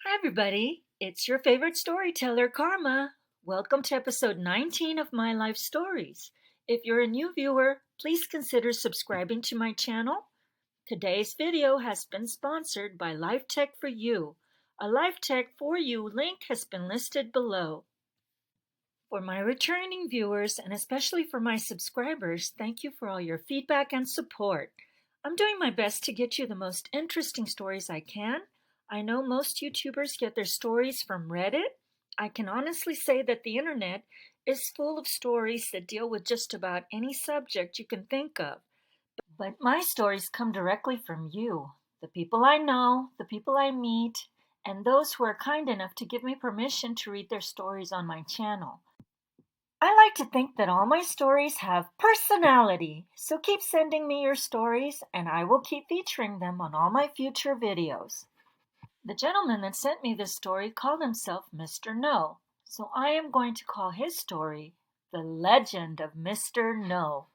Hi, everybody. It's your favorite storyteller, Karma. Welcome to episode 19 of My Life Stories. If you're a new viewer, please consider subscribing to my channel. Today's video has been sponsored by Life Tech for You. A Life Tech for You link has been listed below. For my returning viewers, and especially for my subscribers, thank you for all your feedback and support. I'm doing my best to get you the most interesting stories I can. I know most YouTubers get their stories from Reddit. I can honestly say that the internet is full of stories that deal with just about any subject you can think of. But my stories come directly from you, the people I know, the people I meet, and those who are kind enough to give me permission to read their stories on my channel. I like to think that all my stories have personality, so keep sending me your stories and I will keep featuring them on all my future videos. The gentleman that sent me this story called himself Mr. No, so I am going to call his story The Legend of Mr. No.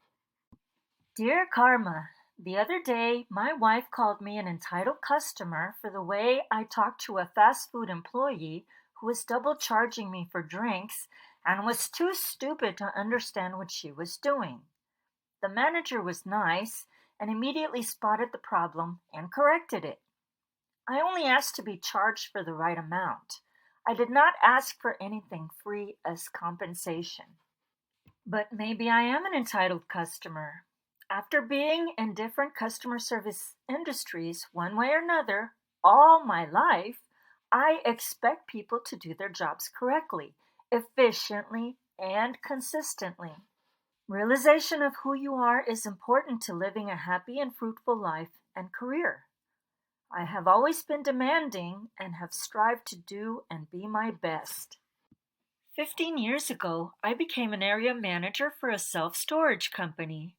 Dear Karma, the other day my wife called me an entitled customer for the way I talked to a fast food employee who was double charging me for drinks and was too stupid to understand what she was doing. The manager was nice and immediately spotted the problem and corrected it. I only asked to be charged for the right amount. I did not ask for anything free as compensation. But maybe I am an entitled customer. After being in different customer service industries one way or another all my life, I expect people to do their jobs correctly, efficiently, and consistently. Realization of who you are is important to living a happy and fruitful life and career. I have always been demanding and have strived to do and be my best. 15 years ago, I became an area manager for a self-storage company.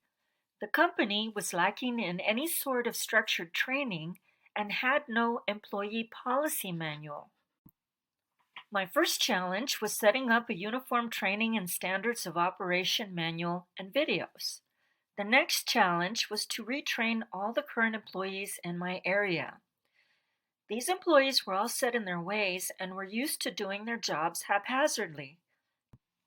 The company was lacking in any sort of structured training and had no employee policy manual. My first challenge was setting up a uniform training and standards of operation manual and videos. The next challenge was to retrain all the current employees in my area. These employees were all set in their ways and were used to doing their jobs haphazardly.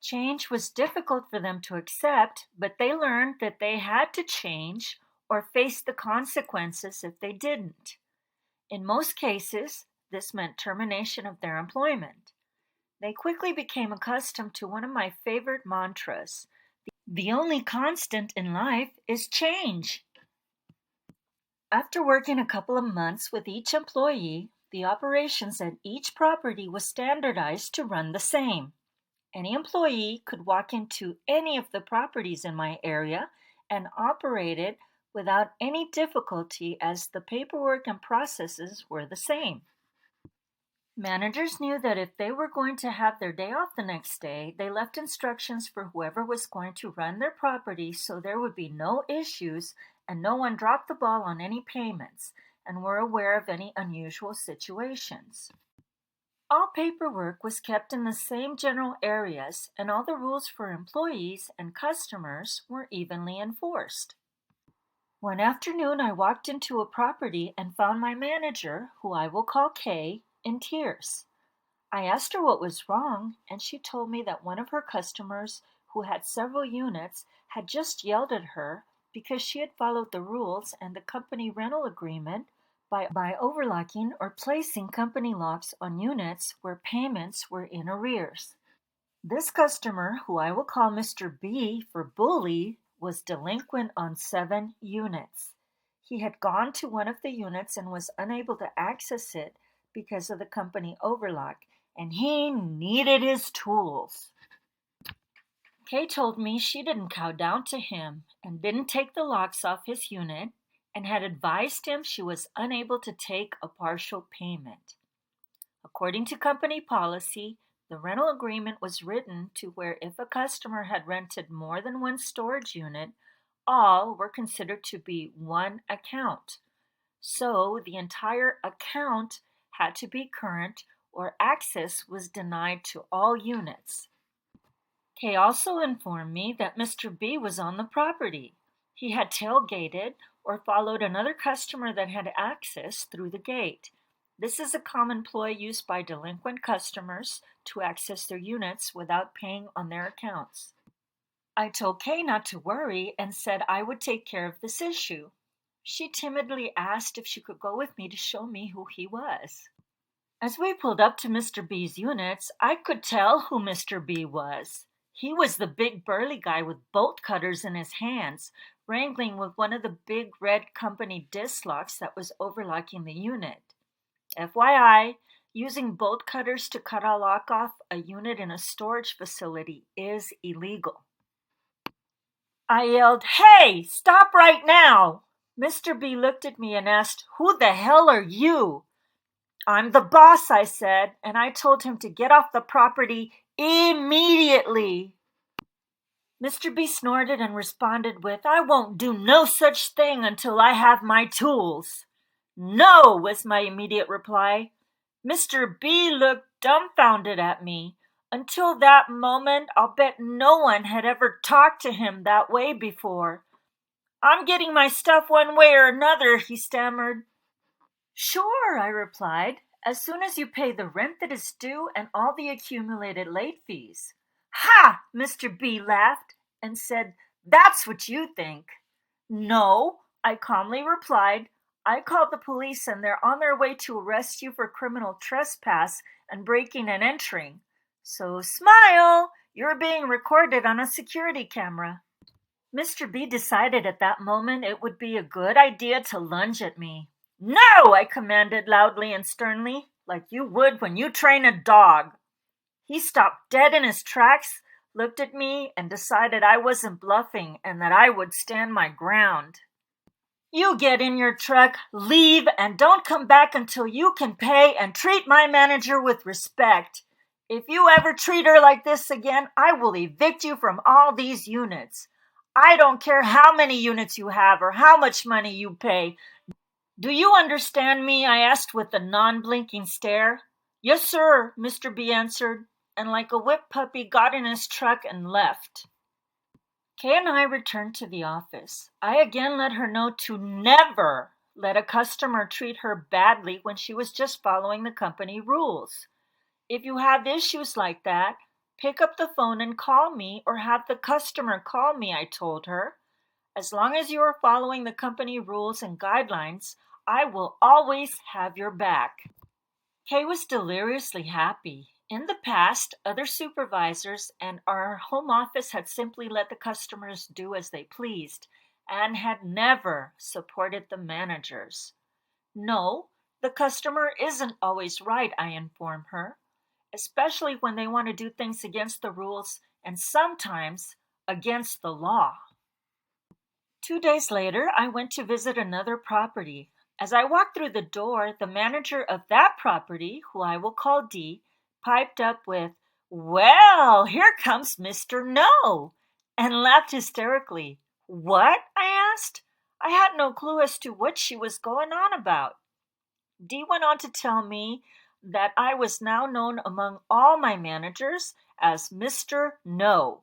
Change was difficult for them to accept, but they learned that they had to change or face the consequences if they didn't. In most cases, this meant termination of their employment. They quickly became accustomed to one of my favorite mantras: the only constant in life is change. After working a couple of months with each employee, the operations at each property was standardized to run the same. Any employee could walk into any of the properties in my area and operate it without any difficulty as the paperwork and processes were the same. Managers knew that if they were going to have their day off the next day, they left instructions for whoever was going to run their property so there would be no issues and no one dropped the ball on any payments and were aware of any unusual situations. All paperwork was kept in the same general areas, and all the rules for employees and customers were evenly enforced. One afternoon, I walked into a property and found my manager, who I will call Kay, in tears. I asked her what was wrong, and she told me that one of her customers, who had several units, had just yelled at her because she had followed the rules and the company rental agreement by overlocking or placing company locks on units where payments were in arrears. This customer, who I will call Mr. B for Bully, was delinquent on 7 units. He had gone to one of the units and was unable to access it because of the company overlock, and he needed his tools. Kay told me she didn't cow down to him and didn't take the locks off his unit and had advised him she was unable to take a partial payment. According to company policy, the rental agreement was written to where if a customer had rented more than one storage unit, all were considered to be one account. So the entire account had to be current or access was denied to all units. Kay also informed me that Mr. B was on the property. He had tailgated or followed another customer that had access through the gate. This is a common ploy used by delinquent customers to access their units without paying on their accounts. I told Kay not to worry and said I would take care of this issue. She timidly asked if she could go with me to show me who he was. As we pulled up to Mr. B's units, I could tell who Mr. B was. He was the big burly guy with bolt cutters in his hands, wrangling with one of the big red company disc locks that was overlocking the unit. FYI, using bolt cutters to cut a lock off a unit in a storage facility is illegal. I yelled, "Hey, stop right now!" Mr. B looked at me and asked, "Who the hell are you?" "I'm the boss," I said, and I told him to get off the property immediately. Mr. B snorted and responded with, "I won't do no such thing until I have my tools." "No," was my immediate reply. Mr. B looked dumbfounded at me. Until that moment, I'll bet no one had ever talked to him that way before. "I'm getting my stuff one way or another," he stammered. "Sure," I replied, "as soon as you pay the rent that is due and all the accumulated late fees." "Ha!" Mr. B laughed and said, "That's what you think." "No," I calmly replied. "I called the police and they're on their way to arrest you for criminal trespass and breaking and entering. So smile, you're being recorded on a security camera." Mr. B decided at that moment it would be a good idea to lunge at me. "No!" I commanded loudly and sternly, like you would when you train a dog. He stopped dead in his tracks, looked at me, and decided I wasn't bluffing and that I would stand my ground. "You get in your truck, leave, and don't come back until you can pay and treat my manager with respect. If you ever treat her like this again, I will evict you from all these units. I don't care how many units you have or how much money you pay. Do you understand me?" I asked with a non-blinking stare. "Yes, sir," Mr. B answered, and like a whipped puppy got in his truck and left. Kay and I returned to the office. I again let her know to never let a customer treat her badly when she was just following the company rules. If you have issues like that, pick up the phone and call me or have the customer call me, I told her. As long as you are following the company rules and guidelines, I will always have your back. Kay was deliriously happy. In the past, other supervisors and our home office had simply let the customers do as they pleased and had never supported the managers. "No, the customer isn't always right," I inform her, "especially when they want to do things against the rules and sometimes against the law." 2 days later, I went to visit another property. As I walked through the door, the manager of that property, who I will call D, piped up with, "Well, here comes Mr. No," and laughed hysterically. "What?" I asked. I had no clue as to what she was going on about. D went on to tell me that I was now known among all my managers as Mr. No.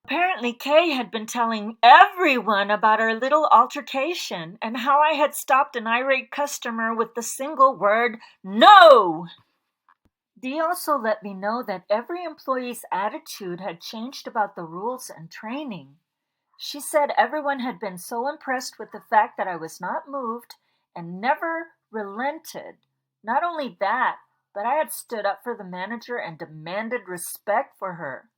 Apparently, Kay had been telling everyone about our little altercation and how I had stopped an irate customer with the single word, "No!" Dee also let me know that every employee's attitude had changed about the rules and training. She said everyone had been so impressed with the fact that I was not moved and never relented. Not only that, but I had stood up for the manager and demanded respect for her.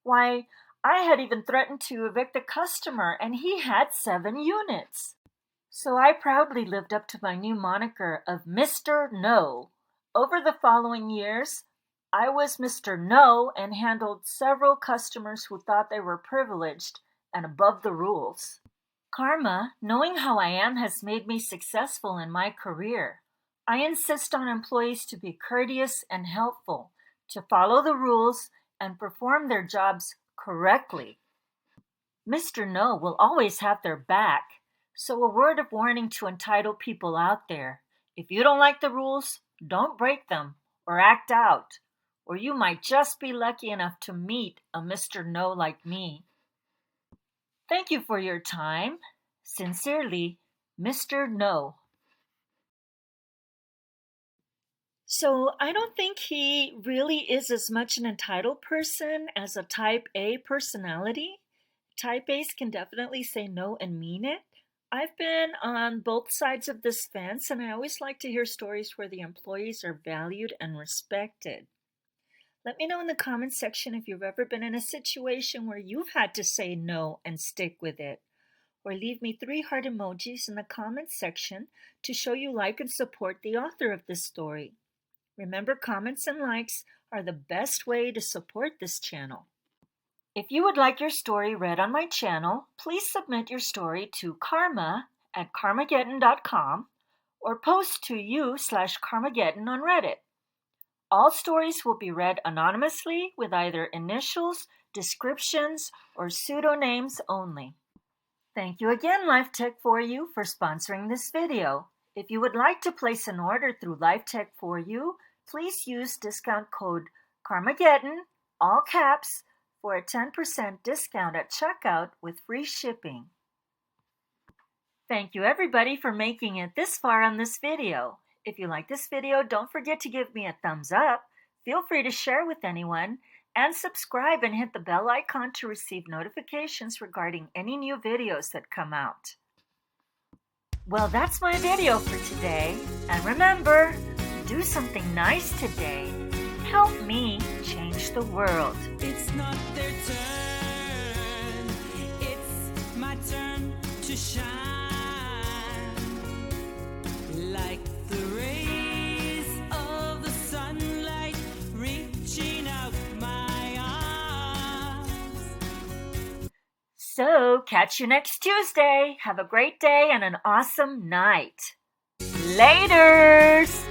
Why, I had even threatened to evict a customer, and he had 7 units. So I proudly lived up to my new moniker of Mr. No. Over the following years, I was Mr. No and handled several customers who thought they were privileged and above the rules. Karma, knowing how I am, has made me successful in my career. I insist on employees to be courteous and helpful, to follow the rules, and perform their jobs correctly. Mr. No will always have their back. So a word of warning to entitled people out there. If you don't like the rules, don't break them or act out, or you might just be lucky enough to meet a Mr. No like me. Thank you for your time. Sincerely, Mr. No. So I don't think he really is as much an entitled person as a type A personality. Type A's can definitely say no and mean it. I've been on both sides of this fence, and I always like to hear stories where the employees are valued and respected. Let me know in the comments section if you've ever been in a situation where you've had to say no and stick with it. Or leave me 3 heart emojis in the comments section to show you like and support the author of this story. Remember, comments and likes are the best way to support this channel. If you would like your story read on my channel, please submit your story to karma@karmagetin.com or post to u/Karmagetin on Reddit. All stories will be read anonymously with either initials, descriptions, or pseudonames only. Thank you again, LifeTech4U, for sponsoring this video. If you would like to place an order through LifeTech4U, please use discount code Karmagetin, all caps, for a 10% discount at checkout with free shipping. Thank you everybody for making it this far on this video. If you like this video, don't forget to give me a thumbs up. Feel free to share with anyone, and subscribe and hit the bell icon to receive notifications regarding any new videos that come out. Well, that's my video for today. And remember, do something nice today. Help me change the world. It's not their turn, it's my turn to shine. Like the rays of the sunlight reaching out my arms. So, catch you next Tuesday. Have a great day and an awesome night. Laters!